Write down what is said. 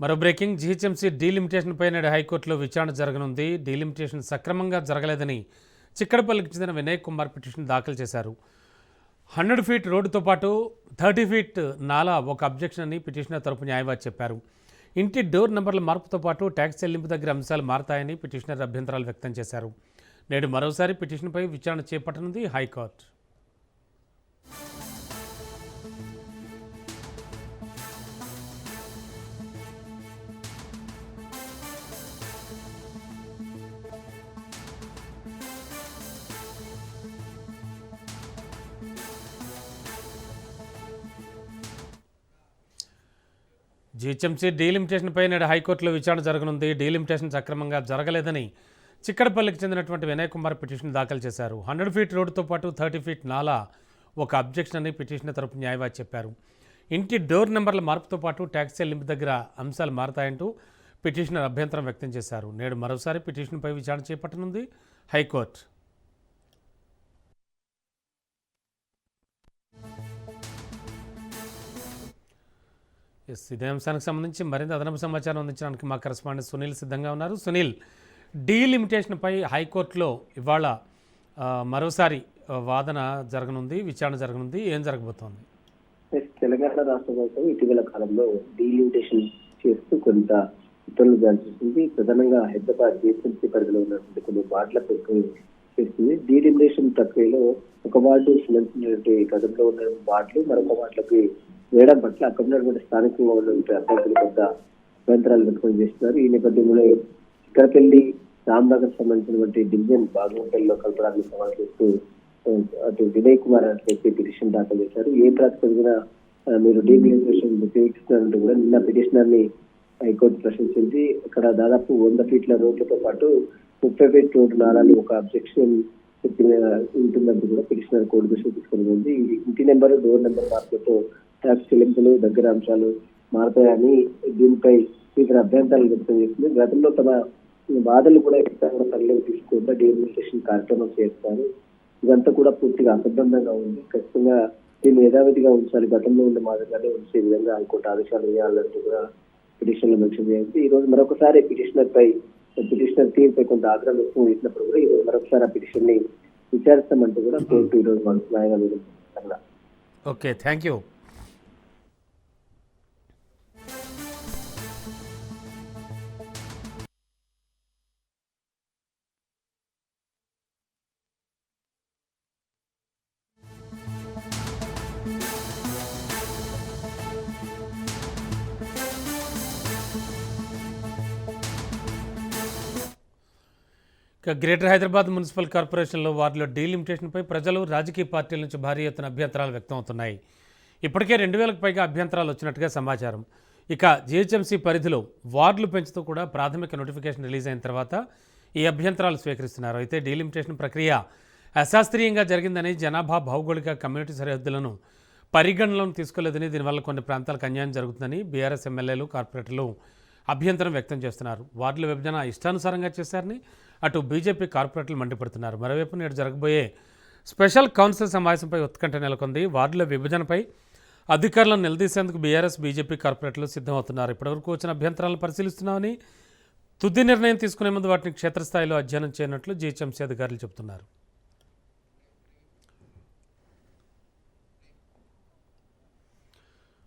మరో breaking GHMC డీలిమిటేషన్పై నేడు హైకోర్టులో విచారణ జరగనుంది. డీలిమిటేషన్ సక్రమంగా జరగలేదని చిక్కడపల్లికి చెందిన వినయ్ కుమార్ పిటిషన్ దాఖలు చేశారు. 100 ఫీట్ రోడ్డుతో పాటు 30 ఫీట్ నాలా ఒక అబ్జెక్షన్ అని పిటిషనర్ తరపు న్యాయవాది చెప్పారు. ఇంటి డోర్ నెంబర్ల మార్పుతో పాటు ట్యాక్స్ చెల్లింపు దగ్గర అంశాలు మారతాయని పిటిషనర్ అభ్యంతరాలు వ్యక్తం చేశారు. నేడు మరోసారి పిటిషన్పై విచారణ చేపట్టనుంది హైకోర్టు. జీహెచ్ఎంసీ డీలిమిటేషన్పై నేడు హైకోర్టులో విచారణ జరగనుంది. డీలిమిటేషన్ సక్రమంగా జరగలేదని చిక్కడపల్లికి చెందినటువంటి వినయ్ కుమార్ పిటిషన్ దాఖలు చేశారు. 100 ఫీట్ రోడ్డుతో పాటు 30 ఫీట్ నాలా ఒక అబ్జెక్షన్ అని పిటిషనర్ తరపు న్యాయవాది చెప్పారు. ఇంటి డోర్ నెంబర్ల మార్పుతో పాటు ట్యాక్స్ చెల్లింపు దగ్గర అంశాలు మారతాయంటూ పిటిషనర్ అభ్యంతరం వ్యక్తం చేశారు. నేడు మరోసారి పిటిషన్పై విచారణ చేపట్టనుంది హైకోర్టు. ఇదే అంశానికి సంబంధించి మరింత అదనపు సమాచారం అందించడానికి మా కరెస్పాండెంట్ సునీల్ సిద్ధంగా ఉన్నారు. సునీల్, డీలిమిటేషన్పై హైకోర్టులో ఇవాళ మరోసారి వాదన జరగనుంది, విచారణ జరగనుంది. ఏం జరగబోతోంది? తెలంగాణ రాష్ట్ర ప్రభుత్వం ఇటీవల కాలంలో డీలిమిటేషన్ చేస్తూ కొంత ఉత్తర్వులు జారీ చేసింది. ప్రధానంగా హైదరాబాద్ జీహెచ్ఎంసీ పరిధిలో ఉన్నటువంటి కొన్ని వార్డుల ప్రక్రియ చేస్తుంది. డీలిమిటేషన్ ప్రక్రియలో ఒక వార్డు సంబంధించినటువంటి గతంలో ఉన్న వార్డులు మరొక వార్డులకి వేయడం పట్ల అక్కడ ఉన్నటువంటి స్థానికంగా ఉన్నటువంటి అభ్యర్థులు కొంత అభ్యంతరాలు వ్యక్తం చేస్తున్నారు. ఈ నేపథ్యంలో చిక్కడపల్లి రామ్నగర్ సంబంధించినటువంటి డివిజన్ బాగుంపల్లిలో కలపడాన్ని సవాల్ చేస్తూ అటు వినయ్ కుమార్ అని పిటిషన్ దాఖలు చేశారు. ఏ ప్రాతిపదికన మీరు డీలిమిటేషన్ ఉపయోగిస్తున్నారంటూ కూడా నిన్న పిటిషనర్ ని హైకోర్టు ప్రశ్నించింది. ఇక్కడ దాదాపు 100 ఫీట్ల రోడ్లతో పాటు 30 ఫీట్ రోడ్డు నాలాన్ని ఒక అబ్జెక్షన్ ఉంటుందంటూ కూడా పిటిషనర్ కోర్టు దృష్టికి తీసుకుని ఉంది. ఇంటి నెంబర్, డోర్ నెంబర్ మార్పులతో ట్యాక్స్ చెల్లింపులు దగ్గర అంశాలు మారతాయని దీనిపై ఇతర అభ్యంతరాలు వ్యక్తం చేస్తుంది. గతంలో తమ బాధలు కూడా ఎక్కడ పరిలోకి తీసుకుంటా డీలిమిటేషన్ కార్యక్రమం చేస్తారు. ఇదంతా కూడా పూర్తిగా అసంబద్ధంగా ఉంది. ఖచ్చితంగా దీన్ని యథావిధిగా ఉంచాలి, గతంలో ఉన్న మాదిరిగానే ఉంచే విధంగా హైకోర్టు ఆదేశాలు వేయాలంటూ కూడా పిటిషన్ లో మెన్షన్ చేయండి. ఈ రోజు మరొకసారి పిటిషనర్ తీరుపై కొంత ఆగ్రహం వ్యక్తం చేసినప్పుడు కూడా ఈ రోజు మరొకసారి ఆ పిటిషన్ ని విచారిస్తామంటూ కూడా కోర్టు ఈ రోజు న్యాయవాదులు. Okay, thank you. Greater Hyderabad municipal కార్పొరేషన్లో వార్డులో డీలిమిటేషన్పై ప్రజలు, రాజకీయ పార్టీల నుంచి భారీ ఎత్తున అభ్యంతరాలు వ్యక్తం అవుతున్నాయి. ఇప్పటికే 2000కు పైగా అభ్యంతరాలు వచ్చినట్టుగా సమాచారం. ఇక జీహెచ్ఎంసీ పరిధిలో వార్డులు పెంచుతూ కూడా ప్రాథమిక నోటిఫికేషన్ రిలీజ్ అయిన తర్వాత ఈ అభ్యంతరాలు స్వీకరిస్తున్నారు. అయితే డీలిమిటేషన్ ప్రక్రియ అశాస్త్రీయంగా జరిగిందని, జనాభా, భౌగోళిక, కమ్యూనిటీ సరిహద్దులను పరిగణనలోకి తీసుకోలేదని, దీనివల్ల కొన్ని ప్రాంతాలకు అన్యాయం జరుగుతుందని బీఆర్ఎస్ ఎమ్మెల్యేలు, కార్పొరేటర్లు అభ్యంతరం వ్యక్తం చేస్తున్నారు. వార్డుల విభజన ఇష్టానుసారంగా చేశారని అటు బీజేపీ కార్పొరేటర్లు మండిపడుతున్నారు. మరోవైపు నేడు జరగబోయే స్పెషల్ కౌన్సిల్ సమావేశంపై ఉత్కంఠ నెలకొంది. వార్డుల విభజనపై అధికారులను నిలదీసేందుకు బీఆర్ఎస్, బీజేపీ కార్పొరేటర్లు సిద్ధమవుతున్నారు. ఇప్పటివరకు వచ్చిన అభ్యంతరాలను పరిశీలిస్తున్నామని, తుది నిర్ణయం తీసుకునే ముందు వాటిని క్షేత్రస్థాయిలో అధ్యయనం చేయనున్నట్లు జీహెచ్ఎంసీ అధికారులు చెబుతున్నారు.